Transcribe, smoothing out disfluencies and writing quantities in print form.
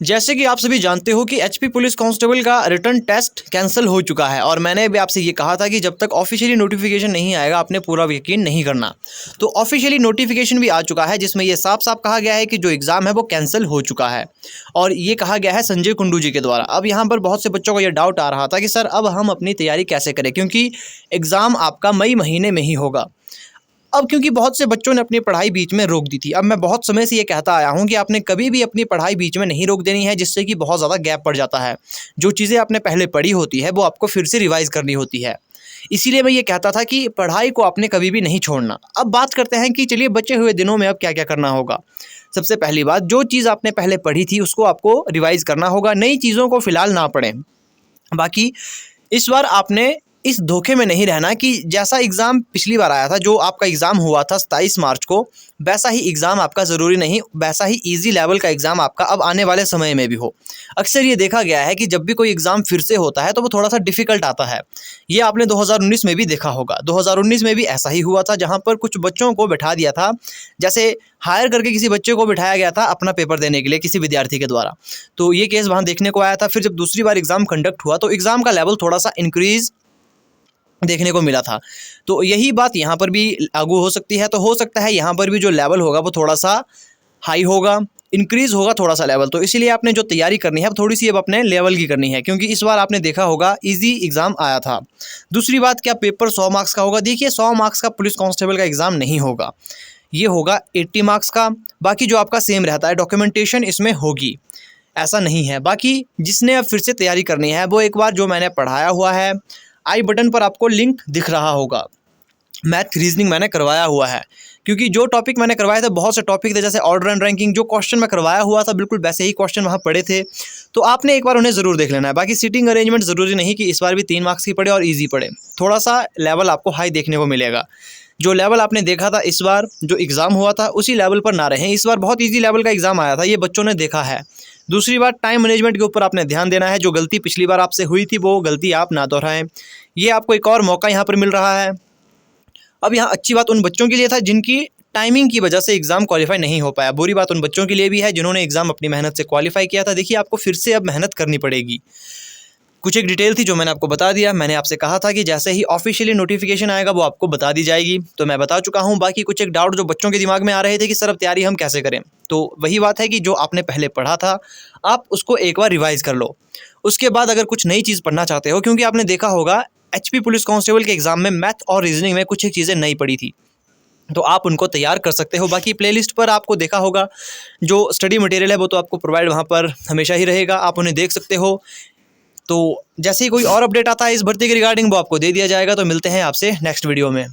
जैसे कि आप सभी जानते हो कि एचपी पुलिस कांस्टेबल का रिटर्न टेस्ट कैंसिल हो चुका है और मैंने भी आपसे ये कहा था कि जब तक ऑफिशियली नोटिफिकेशन नहीं आएगा आपने पूरा यकीन नहीं करना। तो ऑफिशियली नोटिफिकेशन भी आ चुका है जिसमें ये साफ साफ कहा गया है कि जो एग्ज़ाम है वो कैंसिल हो चुका है और ये कहा गया है संजय कुंडू जी के द्वारा। अब यहाँ पर बहुत से बच्चों को ये डाउट आ रहा था कि सर अब हम अपनी तैयारी कैसे करें, क्योंकि एग्ज़ाम आपका मई महीने में ही होगा। अब क्योंकि बहुत से बच्चों ने अपनी पढ़ाई बीच में रोक दी थी, अब मैं बहुत समय से ये कहता आया हूँ कि आपने कभी भी अपनी पढ़ाई बीच में नहीं रोक देनी है, जिससे कि बहुत ज़्यादा गैप पड़ जाता है। जो चीज़ें आपने पहले पढ़ी होती है वो आपको फिर से रिवाइज़ करनी होती है। इसीलिए मैं ये कहता था कि पढ़ाई को आपने कभी भी नहीं छोड़ना। अब बात करते हैं कि चलिए बचे हुए दिनों में अब क्या-क्या करना होगा। सबसे पहली बात, जो चीज़ आपने पहले पढ़ी थी उसको आपको रिवाइज़ करना होगा, नई चीज़ों को फ़िलहाल ना पढ़ें। बाकी इस बार आपने इस धोखे में नहीं रहना कि जैसा एग्ज़ाम पिछली बार आया था, जो आपका एग्ज़ाम हुआ था 27 मार्च को, वैसा ही एग्ज़ाम आपका ज़रूरी नहीं, वैसा ही ईज़ी लेवल का एग्ज़ाम आपका अब आने वाले समय में भी हो। अक्सर ये देखा गया है कि जब भी कोई एग्ज़ाम फिर से होता है तो वो थोड़ा-सा डिफ़िकल्ट आता है। ये आपने 2019 में भी देखा होगा। 2019 में भी ऐसा ही हुआ था, जहाँ पर कुछ बच्चों को बिठा दिया था, जैसे हायर करके किसी बच्चे को बिठाया गया था अपना पेपर देने के लिए किसी विद्यार्थी के द्वारा। तो ये केस वहाँ देखने को आया था। फिर जब दूसरी बार एग्ज़ाम कंडक्ट हुआ तो एग्ज़ाम का लेवल थोड़ा-सा इंक्रीज़ देखने को मिला था। तो यही बात यहाँ पर भी लागू हो सकती है। तो हो सकता है यहाँ पर भी जो लेवल होगा वो थोड़ा-सा हाई होगा, इंक्रीज़ होगा थोड़ा-सा लेवल। तो इसीलिए आपने जो तैयारी करनी है, अब थोड़ी-सी अब अपने लेवल की करनी है, क्योंकि इस बार आपने देखा होगा ईज़ी एग्ज़ाम आया था। दूसरी बात, क्या पेपर 100 मार्क्स का होगा? देखिए 100 मार्क्स का पुलिस कांस्टेबल का एग्ज़ाम नहीं होगा। ये होगा 80 मार्क्स का। बाकी जो आपका सेम रहता है, डॉक्यूमेंटेशन इसमें होगी, ऐसा नहीं है। बाकी जिसने अब फिर से तैयारी करनी है वो एक बार जो मैंने पढ़ाया हुआ है, आई बटन पर आपको लिंक दिख रहा होगा। मैथ रीजनिंग मैंने करवाया हुआ है, क्योंकि जो टॉपिक मैंने करवाए थे, बहुत से टॉपिक थे जैसे ऑर्डर एंड रैंकिंग, जो क्वेश्चन मैं करवाया हुआ था बिल्कुल वैसे ही क्वेश्चन वहाँ पड़े थे। तो आपने एक बार उन्हें ज़रूर देख लेना है। बाकी सीटिंग अरेंजमेंट ज़रूरी नहीं कि इस बार भी 3 मार्क्स की पड़े और ईजी पड़े, थोड़ा-सा लेवल आपको हाई देखने को मिलेगा। जो लेवल आपने देखा था इस बार जो एग्ज़ाम हुआ था उसी लेवल पर ना रहें। इस बार बहुत ईज़ी लेवल का एग्ज़ाम आया था, ये बच्चों ने देखा है। दूसरी बात, टाइम मैनेजमेंट के ऊपर आपने ध्यान देना है। जो गलती पिछली बार आपसे हुई थी वो गलती आप ना दोहराएँ। ये आपको एक और मौका यहाँ पर मिल रहा है। अब यहाँ अच्छी बात उन बच्चों के लिए था जिनकी टाइमिंग की वजह से एग्ज़ाम क्वालिफाई नहीं हो पाया। बुरी बात उन बच्चों के लिए भी है जिन्होंने एग्ज़ाम अपनी मेहनत से क्वालिफाई किया था। देखिए आपको फिर से अब मेहनत करनी पड़ेगी। कुछ एक डिटेल थी जो मैंने आपको बता दिया। मैंने आपसे कहा था कि जैसे ही ऑफिशियली नोटिफिकेशन आएगा वो आपको बता दी जाएगी, तो मैं बता चुका हूँ। बाकी कुछ एक डाउट जो बच्चों के दिमाग में आ रहे थे कि सर अब तैयारी हम कैसे करें, तो वही बात है कि जो आपने पहले पढ़ा था आप उसको एक बार रिवाइज़ कर लो। उसके बाद अगर कुछ नई चीज़ पढ़ना चाहते हो, क्योंकि आपने देखा होगा एचपी पुलिस कांस्टेबल के एग्ज़ाम में मैथ और रीजनिंग में कुछ एक चीज़ें नई पड़ी थी, तो आप उनको तैयार कर सकते हो। बाकी प्लेलिस्ट पर आपको देखा होगा जो स्टडी मटेरियल है वो तो आपको प्रोवाइड वहाँ पर हमेशा ही रहेगा, आप उन्हें देख सकते हो। तो जैसे ही कोई और अपडेट आता है इस भर्ती के रिगार्डिंग वो आपको दे दिया जाएगा। तो मिलते हैं आपसे नेक्स्ट वीडियो में।